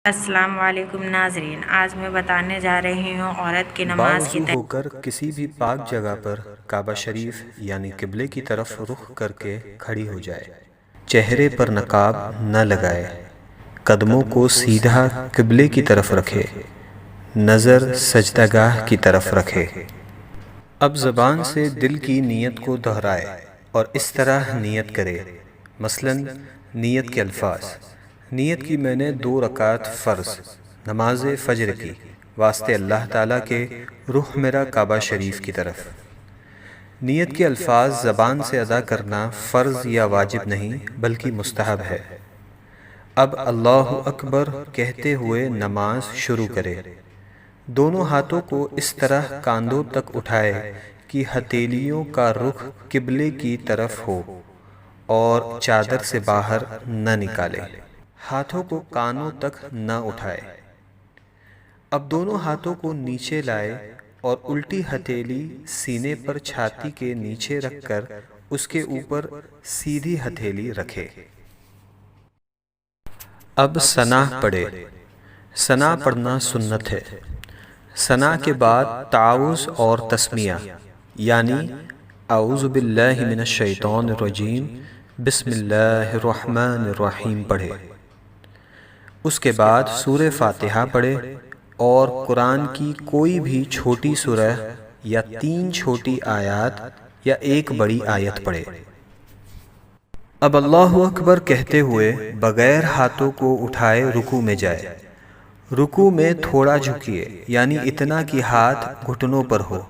السلام علیکم ناظرین، آج میں بتانے جا رہی ہوں عورت کی نماز کی باوضو ہو کر کسی بھی پاک جگہ پر کعبہ شریف یعنی قبلے کی طرف رخ کر کے کھڑی ہو جائے، چہرے پر نقاب نہ لگائے، قدموں کو سیدھا قبلے کی طرف رکھے، نظر سجدہ گاہ کی طرف رکھے۔ اب زبان سے دل کی نیت کو دہرائے اور اس طرح نیت کرے، مثلا نیت کے الفاظ: نیت کی میں نے 2 رکعت فرض نماز فجر کی واسطے اللہ تعالیٰ کے، رخ میرا کعبہ شریف کی طرف۔ نیت کے الفاظ زبان سے ادا کرنا فرض یا واجب نہیں بلکہ مستحب ہے۔ اب اللہ اکبر کہتے ہوئے نماز شروع کرے، دونوں ہاتھوں کو اس طرح کاندھوں تک اٹھائے کہ ہتھیلیوں کا رخ قبلے کی طرف ہو اور چادر سے باہر نہ نکالے، ہاتھوں کو کانوں تک نہ اٹھائے۔ اب دونوں ہاتھوں کو نیچے لائے اور الٹی ہتھیلی سینے پر چھاتی کے نیچے رکھ کر اس کے اوپر سیدھی ہتھیلی رکھے۔ اب ثنا پڑھے۔ ثنا پڑھنا سنت ہے۔ ثنا کے بعد تعوذ اور تسمیہ یعنی اعوذ باللہ من الشیطان الرجیم بسم اللہ الرحمن الرحیم پڑھے۔ اس کے بعد سورہ فاتحہ پڑھے اور قرآن کی کوئی بھی چھوٹی سورہ یا 3 چھوٹی آیات یا 1 بڑی آیت پڑھے۔ اب اللہ اکبر کہتے ہوئے بغیر ہاتھوں کو اٹھائے رکوع میں جائے۔ رکوع میں تھوڑا جھکیے یعنی اتنا کہ ہاتھ گھٹنوں پر ہو،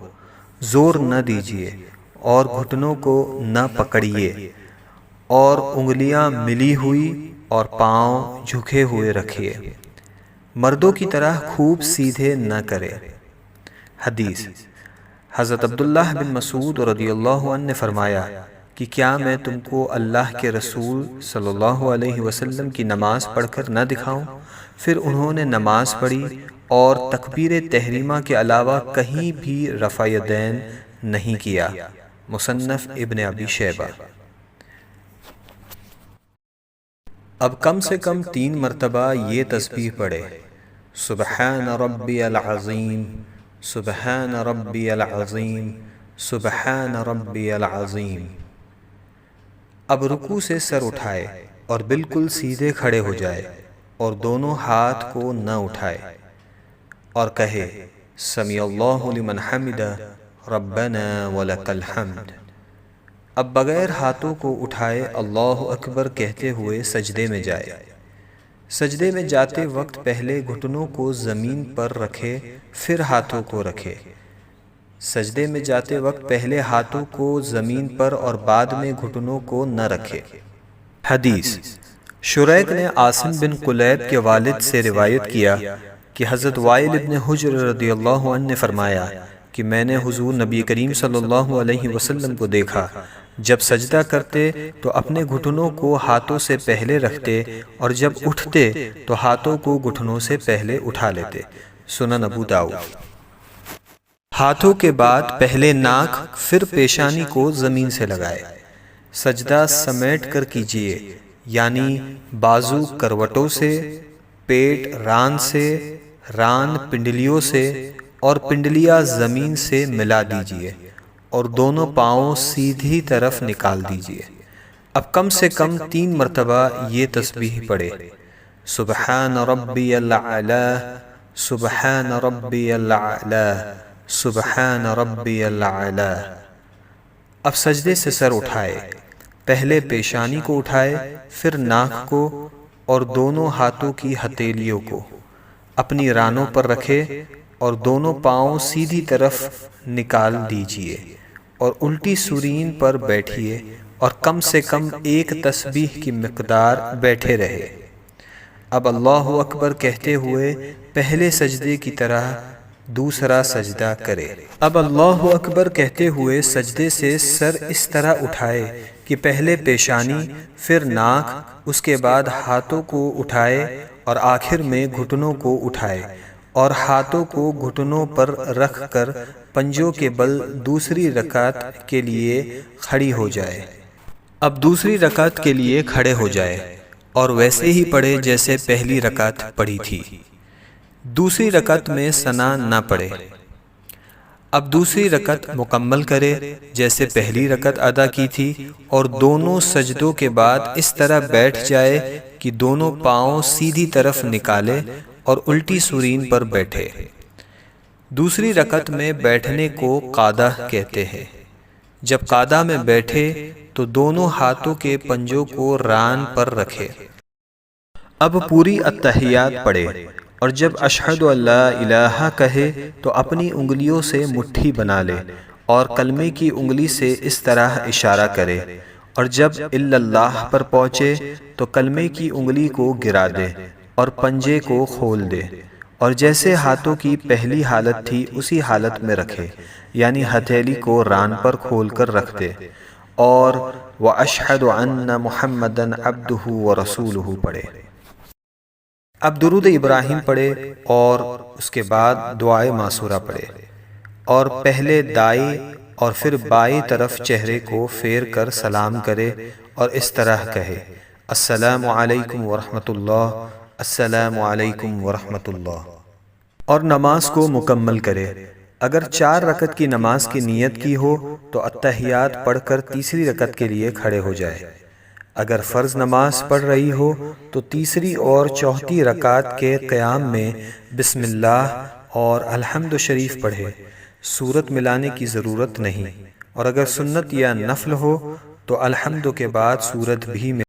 زور نہ دیجیے اور گھٹنوں کو نہ پکڑیے، اور انگلیاں ملی ہوئی اور پاؤں جھکے ہوئے رکھیے، مردوں کی طرح خوب سیدھے نہ کرے۔ حدیث: حضرت عبداللہ بن مسعود رضی اللہ عنہ نے فرمایا کہ کیا میں تم کو اللہ کے رسول صلی اللہ علیہ وسلم کی نماز پڑھ کر نہ دکھاؤں؟ پھر انہوں نے نماز پڑھی اور تکبیر تحریمہ کے علاوہ کہیں بھی رفع یدین نہیں کیا۔ مصنف ابن ابی شیبہ۔ اب کم سے کم 3 مرتبہ یہ تسبیح پڑھے: سبحان ربی العظیم، سبحان ربی العظیم، سبحان ربی العظیم۔ اب رکوع سے سر اٹھائے اور بالکل سیدھے کھڑے ہو جائے اور دونوں ہاتھ کو نہ اٹھائے اور کہے سمیع اللہ لمن حمدہ ربنا ولک الحمد۔ اب بغیر ہاتھوں کو اٹھائے اللہ اکبر کہتے ہوئے سجدے میں جائے۔ سجدے میں جاتے وقت پہلے گھٹنوں کو زمین پر رکھے پھر ہاتھوں کو رکھے۔ سجدے میں جاتے وقت پہلے ہاتھوں کو زمین پر اور بعد میں گھٹنوں کو نہ رکھے۔ حدیث: شریک نے عاصم بن قلیب کے والد سے روایت کیا کہ حضرت وائل ابن حجر رضی اللہ عنہ نے فرمایا کہ میں نے حضور نبی کریم صلی اللہ علیہ وسلم کو دیکھا، جب سجدہ کرتے تو اپنے گھٹنوں کو ہاتھوں سے پہلے رکھتے اور جب اٹھتے تو ہاتھوں کو گھٹنوں سے پہلے اٹھا لیتے۔ سنن ابو داؤد۔ ہاتھوں کے بعد پہلے ناک پھر پیشانی کو زمین سے لگائے۔ سجدہ سمیٹ کر کیجیے یعنی بازو کروٹوں سے، پیٹ ران سے، ران پنڈلیوں سے اور پنڈلیاں زمین سے ملا دیجیے اور دونوں پاؤں سیدھی طرف نکال دیجیے۔ اب کم سے کم 3 مرتبہ یہ تسبیح پڑھے: سبحان ربی الاعلی، سبحان ربی الاعلی، سبحان ربی الاعلی۔ اب سجدے سے سر اٹھائے، پہلے پیشانی کو اٹھائے، پھر ناک کو اور دونوں ہاتھوں کی ہتھیلیوں کو اپنی رانوں پر رکھے اور دونوں پاؤں سیدھی طرف نکال دیجیے اور الٹی سورین پر بیٹھیے اور کم سے کم 1 تسبیح کی مقدار بیٹھے رہے۔ اب اللہ اکبر کہتے ہوئے پہلے سجدے کی طرح دوسرا سجدہ کرے۔ اب اللہ اکبر کہتے ہوئے سجدے سے سر اس طرح اٹھائے کہ پہلے پیشانی، پھر ناک، اس کے بعد ہاتھوں کو اٹھائے اور آخر میں گھٹنوں کو اٹھائے اور ہاتھوں کو گھٹنوں پر رکھ کر پنجوں کے بل دوسری رکعت کے لیے کھڑی ہو جائے۔ اب دوسری رکعت کے لیے کھڑے ہو جائے اور ویسے ہی پڑھے جیسے پہلی رکعت پڑھی تھی۔ دوسری رکعت میں ثنا نہ پڑھے۔ اب دوسری رکعت مکمل کرے جیسے پہلی رکعت ادا کی تھی، اور دونوں سجدوں کے بعد اس طرح بیٹھ جائے کہ دونوں پاؤں سیدھی طرف نکالے اور الٹی سورین پر بیٹھے۔ دوسری رکعت میں بیٹھنے کو قعدہ کہتے ہیں۔ جب قعدہ میں بیٹھے تو دونوں ہاتھوں کے پنجوں کو ران پر رکھے۔ اب پوری التحیات پڑھے، اور جب اشہد ان لا الہ کہے تو اپنی انگلیوں سے مٹھی بنا لے اور کلمے کی انگلی سے اس طرح اشارہ کرے، اور جب الا اللہ پر پہنچے تو کلمے کی انگلی کو گرا دے اور پنجے کو کھول دے، اور جیسے ہاتھوں کی پہلی حالت تھی اسی حالت میں رکھے، یعنی ہتھیلی کو ران پر کھول کر رکھ دے، اور وَأَشْهَدُ أَنَّ مُحَمَّدًا عَبْدُهُ وَرَسُولُهُ پڑھے۔ اب درود ابراہیم پڑھے اور اس کے بعد دعائے معصورہ پڑھے، اور پہلے دائیں اور پھر بائیں طرف چہرے کو پھیر کر سلام کرے اور اس طرح کہے: السلام علیکم ورحمۃ اللہ، السلام علیکم ورحمۃ اللہ، اور نماز کو مکمل کرے۔ اگر 4 رکعت کی نماز کی نیت کی ہو تو التحیات پڑھ کر تیسری رکعت کے لیے کھڑے ہو جائے۔ اگر فرض نماز پڑھ رہی ہو تو تیسری اور چوتھی رکعت کے قیام میں بسم اللہ اور الحمد شریف پڑھے، سورت ملانے کی ضرورت نہیں، اور اگر سنت یا نفل ہو تو الحمد کے بعد سورت بھی